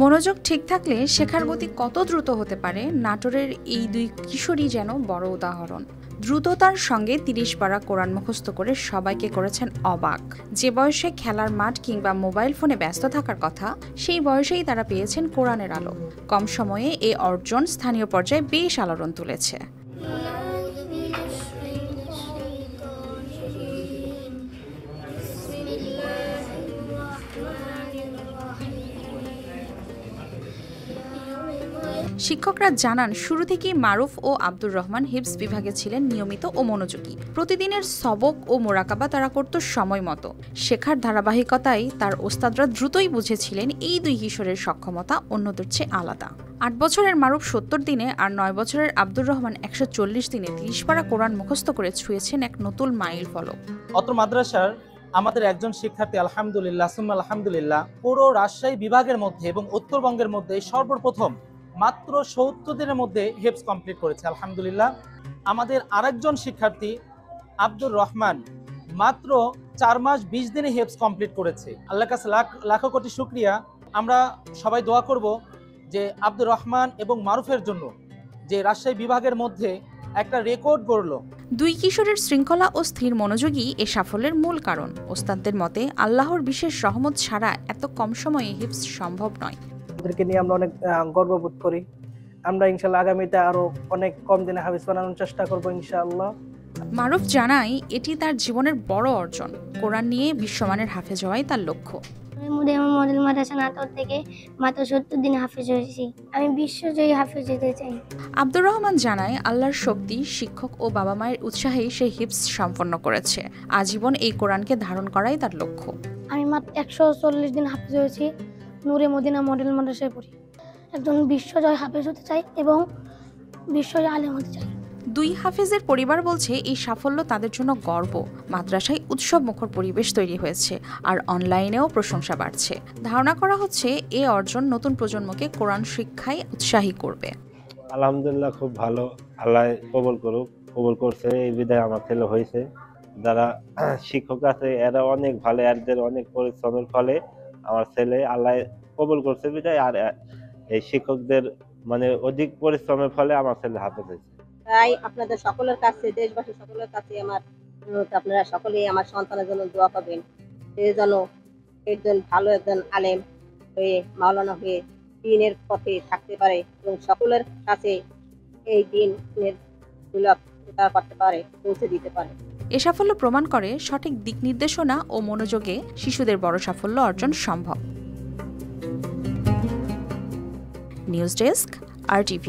মনোযোগ ঠিক থাকলে শেখার গতি কত দ্রুত হতে পারে, নাটোরের এই দুই কিশোরী যেন বড় উদাহরণ। দ্রুততার সঙ্গে ৩০ পারা কোরআন মুখস্থ করে সবাইকে করেছেন অবাক। যে বয়সে খেলার মাঠ কিংবা মোবাইল ফোনে ব্যস্ত থাকার কথা, সেই বয়সেই তারা পেয়েছেন কোরআনের আলো। কম সময়ে এই অর্জন স্থানীয় পর্যায়ে বেশ আলোড়ন তুলেছে। শিক্ষকরা জানান, শুরু থেকেই মারুফ ও আব্দুর রহমান হিফজ বিভাগে ছিলেন নিয়মিত ও মনোযোগী। প্রতিদিনের সবক ও মোরাকাবা তারা করত সময় মতো। শেখার ধারাবাহিকতায় তার ওস্তাদরা দ্রুতই বুঝেছিলেন এই দুই কিশোরের সক্ষমতা অন্যদের চেয়ে আলাদা। ৮ বছরের মারুফ ৭০ দিনে আর ৯ বছরের আব্দুর রহমান ১৪০ দিনে ৩০ পারা কোরআন মুখস্থ করে ছুঁয়েছেন এক নতুন মাইল ফলক। অত্র মাদ্রাসার আমাদের একজন শিক্ষার্থী আলহামদুলিল্লাহ সুম্মা আলহামদুলিল্লাহ পুরো রাজশাহী বিভাগের মধ্যে এবং উত্তরবঙ্গের মধ্যে সর্বপ্রথম মাত্র ৭০ দিনের মধ্যে হিফজ কমপ্লিট করেছে আলহামদুলিল্লাহ। আমাদের আরেকজন শিক্ষার্থী আব্দুর রহমান মাত্র ৪ মাস ২০ দিনে হিফজ কমপ্লিট করেছে। আল্লাহর কাছে লাখো কোটি শুকরিয়া। আমরা সবাই দোয়া করব যে আব্দুর রহমান এবং মারুফের জন্য যে রাজশাহী বিভাগের মধ্যে একটা রেকর্ড গড়ল। দুই কিশোরের শৃঙ্খলা ও স্থির মনোযোগই এ সাফল্যের মূল কারণ। ওস্তাদদের মতে আল্লাহর বিশেষ রহমত ছাড়া এত কম সময়ে হিফজ সম্ভব নয়। ওদেরকে নিয়ে আমরা অনেক গর্ববোধ করি। আমরা ইনশাআল্লাহ আগামীতে আরো অনেক কম দিনে হাফেজ বানানোর চেষ্টা করব ইনশাআল্লাহ। মারুফ জানায়, এটি তার জীবনের বড় অর্জন। কোরআন নিয়ে বিশ্বমানের হাফেজ হওয়াই তার লক্ষ্য। মডেল মাদ্রাসা নাটোর থেকে মাত্র ৭০ দিনে হাফেজ হয়েছি। আমি বিশ্বজয়ী হাফেজ হতে চাই। আব্দুর রহমান জানায়, আল্লাহর শক্তি, শিক্ষক ও বাবা মায়ের উৎসাহেই সে হিফজ সম্পন্ন করেছে। আজীবন এই কোরআনকে ধারণ করাই তার লক্ষ্য। আমি মাত্র ১৪০ দিন হাফেজ হয়েছি। নূরে মদিনা মডেল মাদ্রাসায় পড়ি। একজন বিশ্বজয় হাফেজ হতে চাই এবং বিশ্বজয় আলেম হতে চাই। দুই হাফেজের পরিবার বলছে, এই সাফল্য তাদের জন্য গর্ব। মাদ্রাসায় উৎসব মুখর পরিবেশ তৈরি হয়েছে, আর অনলাইনেও প্রশংসা বাড়ছে। ধারণা করা হচ্ছে এ অর্জন নতুন প্রজন্মকে কোরআন শিক্ষায় উৎসাহী করবে। আলহামদুলিল্লাহ, খুব ভালো। আল্লাহ কবুল করুক। কবুল করছে এই বিধায় আমার ছেলে হয়েছে। যারা শিক্ষক আছে এরা অনেক ভালো, এদের অনেক পরিশ্রমের ফলে আমার ছেলে আল্লাহ কবুল করছে বিধায়, আর এই শিক্ষকদের মানে অধিক পরিশ্রমের ফলে আমার ছেলে হাফেজ হয়েছে। তাই আপনাদের সকলের কাছে, দেশবাসী সকলের কাছে আমার অনুরোধ, আপনারা সকলেই আমার সন্তানের জন্য দোয়া করবেন। সে যেন একজন ভালো একজন আলেম হয়ে, মাওলানা হয়ে দ্বীনের পথে থাকতে পারে এবং সকলের কাছে এই দ্বীনের সুলভ করতে পারে, পৌঁছে দিতে পারে। এ সাফল্য প্রমাণ করে সঠিক দিক নির্দেশনা ও মনোযোগে শিশুদের বড় সাফল্য অর্জন সম্ভব। News desk, RTV।